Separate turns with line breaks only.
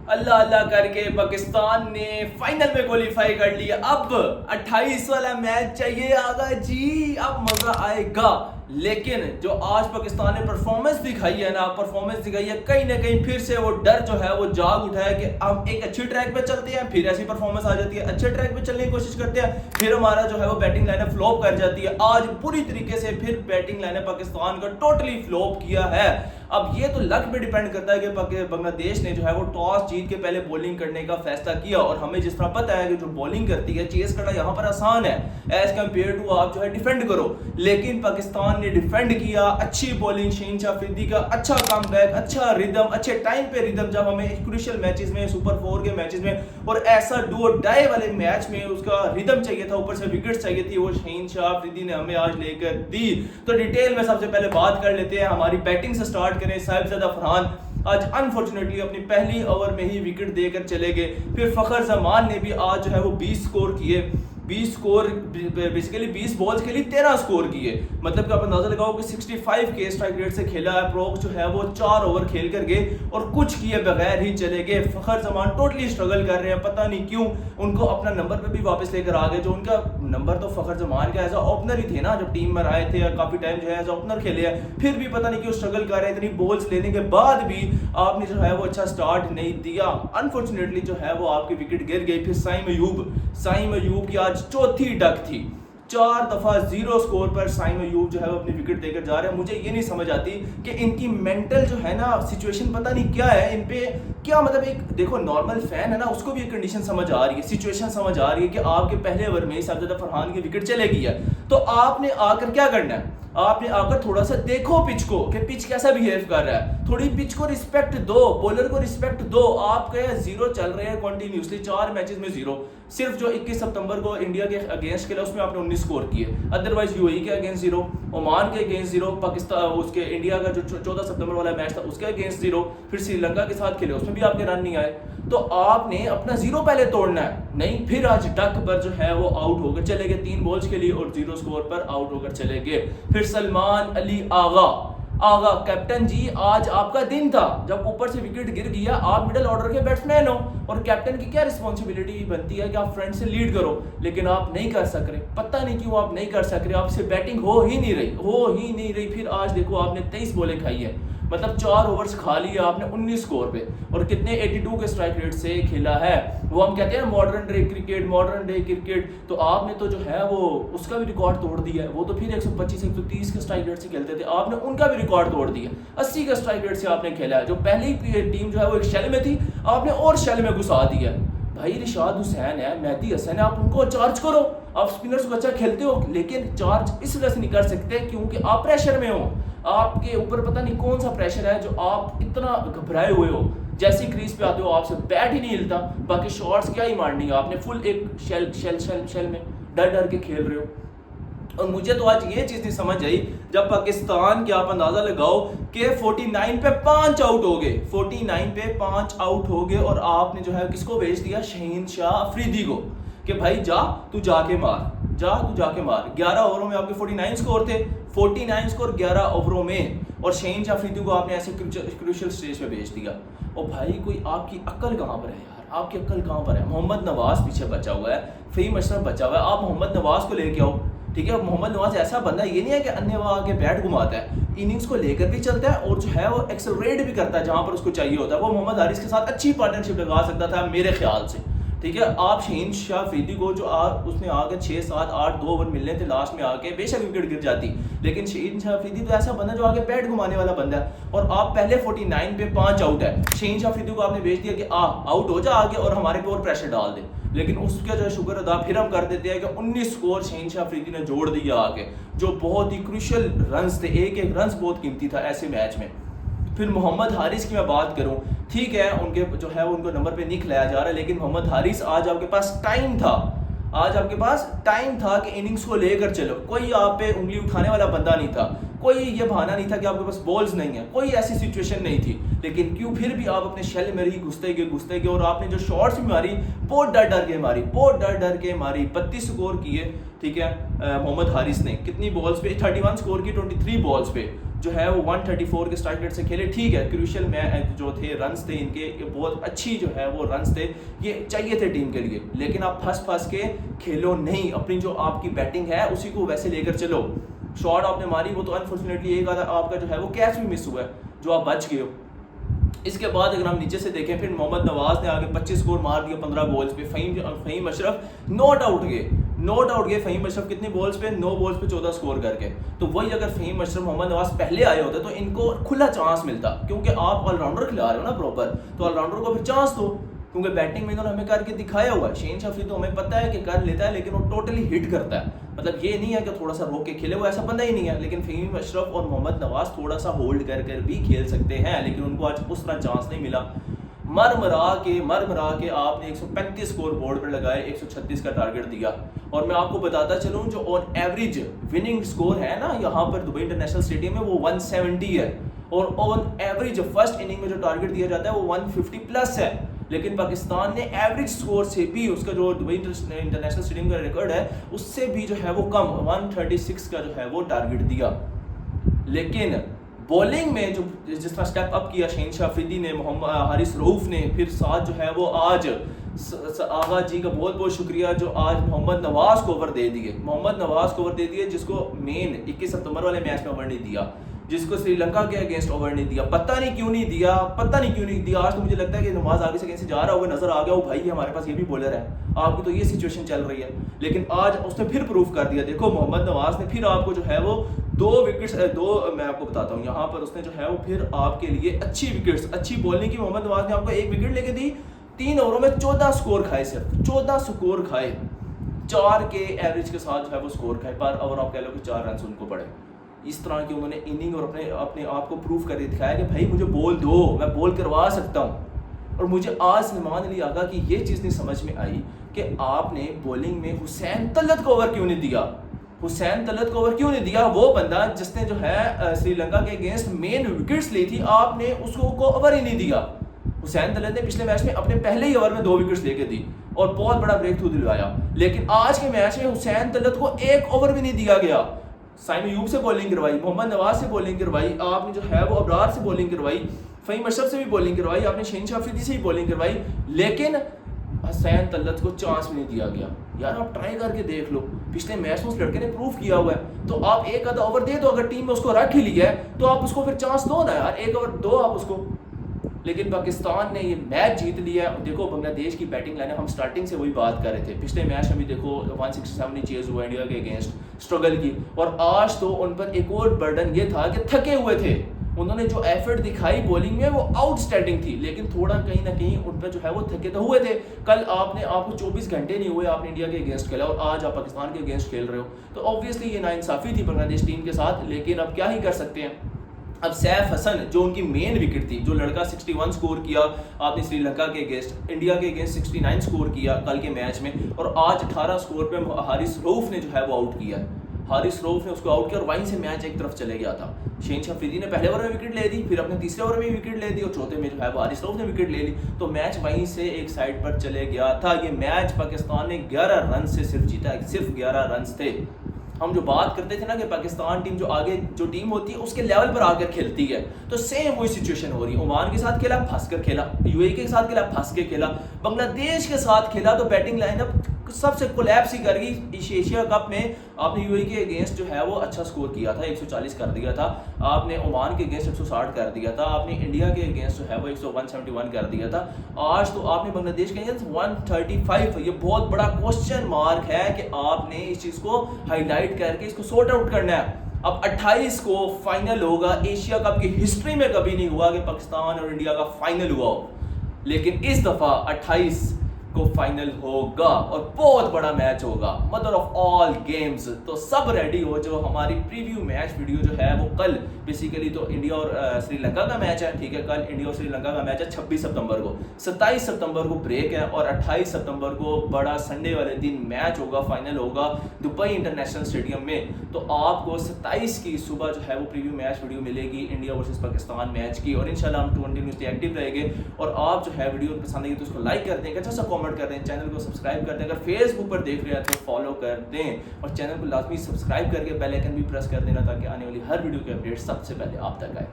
अल्लाह अल्लाह करके पाकिस्तान ने फाइनल में क्वालिफाई कर लिया। अब 28 वाला मैच चाहिए आगा जी, अब मजा आएगा। लेकिन जो आज पाकिस्तान ने परफॉर्मेंस दिखाई है ना, कहीं ना कहीं फिर से वो डर जो है वो जाग उठा है कि हम एक अच्छी ट्रैक पे चलते हैं, फिर ऐसी परफॉर्मेंस आ जाती है। अच्छे ट्रैक पे चलने की कोशिश करते हैं, फिर हमारा जो है वो बैटिंग लाइनअप फ्लॉप कर जाती है। आज पूरी तरीके से फिर बैटिंग लाइनअप पाकिस्तान का टोटली फ्लॉप किया है। अब ये तो लक पे डिपेंड करता है कि बांग्लादेश ने जो है वो टॉस जीत के पहले बॉलिंग करने का फैसला किया, और हमें जिस तरह पता है कि जो बॉलिंग करती है चेस करना यहाँ पर आसान है एज कम्पेयर टू आप जो है डिफेंड करो। लेकिन पाकिस्तान ने डिफेंड किया, अच्छी बॉलिंग, शहीन शाह अफरीदी का अच्छा कमबैक, अच्छा रिदम, अच्छे टाइम पे रिदम, जब हमें क्रूशियल मैचेस में, सुपर 4 के मैचेस में और ऐसा डू और डाई वाले मैच में उसका रिदम चाहिए था, ऊपर से विकेट चाहिए थी, वो शहीन शाह अफरीदी ने हमें आज लेकर दी। तो डिटेल में सबसे पहले बात कर लेते हैं, हमारी बैटिंग से स्टार्ट करें। साहिबजादा फरहान आज अनफॉर्चुनेटली अपनी पहली ओवर में ही विकेट देकर चले गए। फिर फखर जमान ने भी आज जो है वो 20 स्कोर किए, 20 स्कोर बेसिकली 20 बॉल्स खेली, 13 स्कोर किए। मतलब कि आप अंदाजा लगाओ कि 65 के स्ट्राइक रेट से खेला है। प्रोक जो है वो 4 ओवर खेल कर गए और कुछ किए बगैर ही चले गए। फखर जमान टोटली स्ट्रगल कर रहे हैं, पता नहीं क्यों। उनको अपना नंबर पे भी वापस लेकर आ गए, जो उनका नंबर तो फखर जमान का एज अ ओपनर ही थे ना, जब टीम में आए थे, काफी टाइम जो है एज अ ओपनर खेले हैं, फिर भी पता नहीं क्यों स्ट्रगल कर रहे हैं। इतनी बॉल्स लेने के बाद भी आपने जो है वो अच्छा स्टार्ट नहीं दिया। अनफॉर्चुनेटली जो है वो आपकी विकेट गिर गई। फिर साइम अयूब की आज चौथी डक थी, 4 दफा 0 स्कोर पर साइम अयूब जो है वो अपनी विकेट देकर जा रहे हैं। मुझे ये नहीं समझ आती कि इनकी मेंटल जो है ना सिचुएशन, पता नहीं क्या है इन पे, क्या मतलब। एक देखो नॉर्मल फैन है ना, उसको भी एक कंडीशन समझ आ रही है, सिचुएशन समझ आ रही है कि आपके पहले ओवर में ही साहिबजादा फरहान की विकेट चलेगी है, तो आपने आकर क्या करना है, आपने आकर थोड़ा सा देखो पिच को कि पिच कैसा बिहेव कर रहा है, थोड़ी पिच को रिस्पेक्ट दो, बॉलर को रिस्पेक्ट दो। आपके 0 चल रहे हैं कंटिन्यूसली, 4 मैचेस में 0। सिर्फ जो 21 सितंबर को इंडिया के अगेंस्ट खेला उसमें आपने 19 स्कोर किए, अदरवाइज यूएई के अगेंस्ट 0, ओमान के अगेंस्ट 0, पाकिस्तान उसके इंडिया का जो 14 सितंबर वाला मैच था उसके अगेंस्ट 0, फिर श्रीलंका के साथ खेले उसमें भी आपके रन नहीं आए। तो आपने अपना 0 पहले तोड़ना है, नहीं फिर आज डक पर जो है वो आउट होकर चले गए, 3 बॉल्स के लिए और 0 स्कोर पर आउट होकर चले गए। फिर सलमान अली आगा कैप्टन जी, आज आपका दिन था, जब ऊपर से विकेट गिर गया, आप मिडिल ऑर्डर के बैट्समैन हो और कैप्टन की क्या रिस्पॉन्सिबिलिटी बनती है कि आप फ्रंट से लीड करो, लेकिन आप नहीं कर सक रहे। पता नहीं क्यों आप नहीं कर सक रहे, आपसे बैटिंग हो ही नहीं रही। फिर आज देखो आपने 23 बॉलें खाई है, मतलब 4 ओवर्स खा लिए आपने 19 स्कोर पे, और कितने 82 के स्ट्राइक रेट से खेला है। वो हम कहते हैं मॉडर्न डे क्रिकेट, तो आपने तो जो है वो उसका भी रिकॉर्ड तोड़ दिया है। वो तो फिर 125 130 के स्ट्राइक रेट से खेलते थे, आपने उनका भी रिकॉर्ड तोड़ दिया, 80 के स्ट्राइक रेट से आपने खेला है। जो पहली टीम जो है वो एक शेल में थी, आपने और शेल में घुसा दिया। भाई रिशाद हुसैन है, मेहदी हसन है, आप उनको चार्ज करो, आप स्पिनर्स को अच्छा खेलते हो, लेकिन चार्ज इस वजह से नहीं कर सकते क्योंकि आप प्रेशर में हो, आपके ऊपर पता नहीं कौन सा प्रेशर है जो आप इतना घबराए हुए हो। जैसे ही क्रीज पे आते हो आपसे बैट ही नहीं हिलता, बाकी शॉट्स क्या ही मारनी है आपने, फुल एक शेल में डर के खेल रहे हो। और मुझे तो आज ये चीज नहीं समझ आई, जब पाकिस्तान के आप अंदाजा लगाओ कि 49 पे 5 आउट हो गए, 49 पे 5 आउट हो गए, और आपने जो है किसको भेज दिया, शहीन शाह अफरीदी को, कि भाई तू जाके मार। 11 ओवरों में आपके 49 स्कोर थे, 49 स्कोर 11 ओवरों में, और शहीन शाह अफरीदी को आपने ऐसे क्रूशियल स्टेज पे भेज दिया। और भाई कोई आपकी अक्ल कहाँ पर है यार, आपकी अक्ल कहाँ पर है। मोहम्मद नवाज पीछे बचा हुआ है, फ़हीम अशरफ बचा हुआ है, आप मोहम्मद नवाज को लेके आओ, ठीक है। मोहम्मद नवाज ऐसा बंदा ये नहीं है कि अन्य वहाँ आके बैट घुमाता है, इनिंग्स को लेकर भी चलता है और जो है वो एक्सेलरेट भी करता है जहां पर उसको चाहिए होता है। वो मोहम्मद हारिस के साथ अच्छी पार्टनरशिप लगा सकता था मेरे ख्याल से, ठीक है। आप शहीन शाह अफरीदी को जो उसने आगे 6 7 8 2 ओवर मिलने थे लास्ट में आके, बेशक विकेट गिर जाती, लेकिन शहीन शाह अफरीदी तो ऐसा बंदा जो आगे बैट घुमाने वाला बंदा है, और आप पहले 49 पे 5 आउट है, शहीन शाह अफरीदी को आपने भेज दिया कि आउट हो जा आगे और हमारे पे और प्रेशर डाल दे। लेकिन उसका जो शुक्र अदा फिर हम कर देते हैं कि 19 स्कोर शहीन शाह अफरीदी ने जोड़ दिया आगे, जो बहुत ही क्रूशियल रन्स थे, एक रन्स बहुत कीमती था ऐसे मैच में। फिर मोहम्मद हारिस की मैं बात करूं, ठीक है उनके जो है उनको नंबर पे नहीं खिलाया जा रहा है, लेकिन मोहम्मद हारिस आज आपके पास टाइम था कि इनिंग्स को लेकर चलो, कोई आप पे उंगली उठाने वाला बंदा नहीं था, कोई ये बहाना नहीं था कि आपके पास बॉल्स नहीं है, कोई ऐसी सिचुएशन नहीं थी। लेकिन क्यों फिर भी आप अपने शेल में ही घुसते गए, और आपने जो शॉट्स भी मारी बहुत डर के मारी 32 स्कोर किए, ठीक है। मोहम्मद हारिस ने कितनी बॉल्स पे 31 स्कोर की 23 बॉल्स पे, जो है वो 134 के स्ट्राइक रेट से खेले। ठीक है, क्रूशियल मैच जो थे, रन्स थे इनके, ये बहुत अच्छी जो है वो रन्स थे, ये चाहिए थे टीम के लिए, लेकिन आप फंस के खेलो नहीं, अपनी जो आपकी बैटिंग है उसी को वैसे लेकर चलो। शॉट आपने मारी वो तो अनफॉर्चुनेटली एक आधा आपका जो है वो कैच भी मिस हुआ है जो आप बच गए हो। इसके बाद अगर हम नीचे से देखें, फिर मोहम्मद नवाज ने आगे 25 स्कोर मार दिया 15 बॉल्स पे। फ़हीम अशरफ नॉट आउट गए फ़हीम अशरफ कितनी बॉल्स पे, 9 बॉल्स पे 14 स्कोर करके। तो वही अगर फ़हीम अशरफ, मोहम्मद नवाज पहले आए होते तो इनको खुला चांस मिलता, क्योंकि आप ऑलराउंडर खिला रहे हो ना प्रॉपर, तो ऑलराउंडर को फिर चांस दो, क्योंकि बैटिंग में इन्होंने हमें करके दिखाया हुआ है। शहीन अफरीदी तो हमें पता है कि कर लेता है, लेकिन वो टोटली हिट करता है, मतलब ये नहीं है कि थोड़ा सा रोक के खेले, वो ऐसा बंदा ही नहीं है। लेकिन फ़हीम अशरफ और मोहम्मद नवाज थोड़ा सा होल्ड कर भी खेल सकते हैं, लेकिन उनको आज उस तरह चांस नहीं मिला। मर मरा के आपने 135 स्कोर बोर्ड पर लगाए, 136 का टारगेट दिया। और मैं आपको बताता चलूँ, जो ऑन एवरेज विनिंग स्कोर है ना यहाँ पर दुबई इंटरनेशनल स्टेडियम में, वो 170 है, और ऑन एवरेज फर्स्ट इनिंग में जो टारगेट दिया जाता है वो 150 प्लस है। लेकिन पाकिस्तान ने एवरेज स्कोर से भी, उसका जो दुबई इंटरनेशनल स्टेडियम का रिकॉर्ड है उससे भी जो है वो कम 136 का जो है वो टारगेट दिया। लेकिन बॉलिंग में जो जिस तरह स्टेप अप किया शहीन अफरीदी ने, मोहम्मद हारिस रऊफ ने, फिर साथ जो है वो आज आगा जी का बहुत बहुत शुक्रिया जो आज मोहम्मद नवाज को ओवर दे दिए, जिसको मेन 21 सितंबर वाले मैच में ओवर नहीं दिया, जिसको श्रीलंका के अगेंस्ट ओवर नहीं दिया। पता नहीं क्यों नहीं दिया। आज तो मुझे लगता है कि नवाज आगे से कहीं से जा रहा होगा, नजर आ गया वो भाई हमारे पास ये भी बॉलर है, आपकी तो ये सिचुएशन चल रही है। लेकिन आज उसने फिर प्रूफ कर दिया। देखो मोहम्मद नवाज ने फिर आपको जो है वो 2 विकेट्स, मैं आपको बताता हूँ यहाँ पर उसने जो है वो फिर आपके लिए अच्छी विकेट्स, अच्छी बॉलिंग की। मोहम्मद नवाज ने आपको 1 विकेट लेके दी, 3 ओवरों में 14 स्कोर खाए, सिर्फ 14 स्कोर खाए, 4 के एवरेज के साथ जो है वो स्कोर खाए, पर ओवर आप कह लो कि 4 रन उनको पड़े। इस तरह की उन्होंने इनिंग और अपने आप को प्रूव करके दिखाया कि भाई मुझे बॉल दो, मैं बॉल करवा सकता हूँ। और मुझे आज सलमान अली आगा की ये चीज़ नहीं समझ में आई कि आपने बॉलिंग में हुसैन तलत को ओवर क्यों नहीं दिया। वो बंदा जिसने जो है श्रीलंका के अगेंस्ट मेन विकेट्स ली थी, आपने उसको ओवर ही नहीं दिया। हुसैन तलत ने पिछले मैच में अपने पहले ही ओवर में 2 विकेट्स लेके दी और बहुत बड़ा ब्रेक थ्रू दिलवाया, लेकिन आज के मैच में हुसैन तलत को 1 ओवर भी नहीं दिया गया। साइम अयूब से बॉलिंग करवाई, मोहम्मद नवाज से बॉलिंग करवाई, आपने जो है वो अबरार से बॉलिंग करवाई, फ़हीम अशरफ से भी बॉलिंग करवाई, आपने शहीन अफरीदी से भी बॉलिंग करवाई, लेकिन हुसैन तलत को चांस भी नहीं दिया गया। यार आप ट्राई करके देख लो, पिछले मैच में उस लड़के ने प्रूफ किया हुआ है, तो आप एक आधा ओवर दे दो, अगर टीम में उसको रख ही लिया है तो आप उसको फिर चांस दो ना यार, 1 ओवर दो आप उसको। लेकिन पाकिस्तान ने ये मैच जीत लिया। देखो बांग्लादेश की बैटिंग लाइन, हम स्टार्टिंग से वही बात कर रहे थे, पिछले मैच में भी देखो 167 चेज हुआ इंडिया के अगेंस्ट, स्ट्रगल की, और आज तो उन पर एक और बर्डन ये था कि थके हुए थे। उन्होंने जो एफर्ट दिखाई बॉलिंग में वो आउटस्टैंडिंग थी, लेकिन थोड़ा कहीं ना कहीं उन पर जो है वो थके तो हुए थे। कल आपको 24 घंटे नहीं हुए, आपने इंडिया के अगेंस्ट खेला और आज आप पाकिस्तान के अगेंस्ट खेल रहे हो, तो ऑब्वियसली ये नाइंसाफ़ी थी बांग्लादेश टीम के साथ। लेकिन अब क्या ही कर सकते हैं। अब सैफ हसन जो उनकी मेन विकेट थी, जो लड़का 61 स्कोर किया आपने श्रीलंका के अगेंस्ट, इंडिया के अगेंस्ट 69 स्कोर किया कल के मैच में, और आज 18 स्कोर पे हारिस रऊफ ने जो है वो आउट किया। हारिस रऊफ ने उसको आउट किया और वहीं से मैच एक तरफ चले गया था। शहीन अफरीदी ने पहले ओवर में विकेट ले दी, फिर अपने तीसरे ओवर में विकेट ले दी, और चौथे में जो है वो हारिस रऊफ ने विकेट ले ली, तो मैच वहीं से एक साइड पर चले गया था। ये मैच पाकिस्तान ने 11 रन से सिर्फ जीता, सिर्फ 11 रन थे। हम जो बात करते थे ना कि पाकिस्तान टीम जो आगे जो टीम होती है उसके लेवल पर आकर खेलती है, तो सेम वही सिचुएशन हो रही है। ओमान के साथ खेला, फंस कर खेला, यूएई के साथ खेला, फंस के खेला, बांग्लादेश के साथ खेला, तो बैटिंग लाइनअप सबसे कोलैप्स ही कर गई। एशिया कप में आपने यूएई के अगेंस्ट जो है वो अच्छा स्कोर किया था, 140 कर दिया था, आपने ओमान के अगेंस्ट 160 कर दिया था, आपने इंडिया के अगेंस्ट जो है वो 171 कर दिया था। आज तो आपने बांग्लादेश के अगेंस्ट 135। ये बहुत बड़ा क्वेश्चन मार्क है कि आपने इस चीज़ को हाईलाइट करके इसको सॉर्ट आउट करना है। अब 28 को फाइनल होगा। एशिया कप की हिस्ट्री में कभी नहीं हुआ कि पाकिस्तान और इंडिया का फाइनल हुआ हो, लेकिन इस दफ़ा 28 को फाइनल होगा और बहुत बड़ा मैच होगा, मदर ऑफ ऑल गेम्स। तो सब रेडी हो, जो हमारी प्रीव्यू मैच वीडियो जो है वो कल बेसिकली तो इंडिया और श्रीलंका का मैच है, ठीक है, कल इंडिया और श्रीलंका का मैच है 26 सितंबर को, 27 सितंबर को ब्रेक है और 28 सितंबर को बड़ा संडे वाले दिन मैच होगा, फाइनल होगा दुबई इंटरनेशनल स्टेडियम में। तो आपको 27 की सुबह जो है वो प्रीव्यू मैच वीडियो मिलेगी इंडिया वर्सेस पाकिस्तान मैच की, और इंशाल्लाह हम 20 न्यूज़ एक्टिव रहेंगे। और आप जो है वीडियो पसंद आएगी तो उसको लाइक कर देंगे, अच्छा सा कमेंट कर दें, चैनल को सब्सक्राइब कर दें। अगर फेसबुक पर देख रहे हैं तो फॉलो कर दें और चैनल को लाजमी सब्सक्राइब करके बेल आइकन भी प्रेस कर देना ताकि आने वाली हर वीडियो की अपडेट सबसे पहले आप तक आए।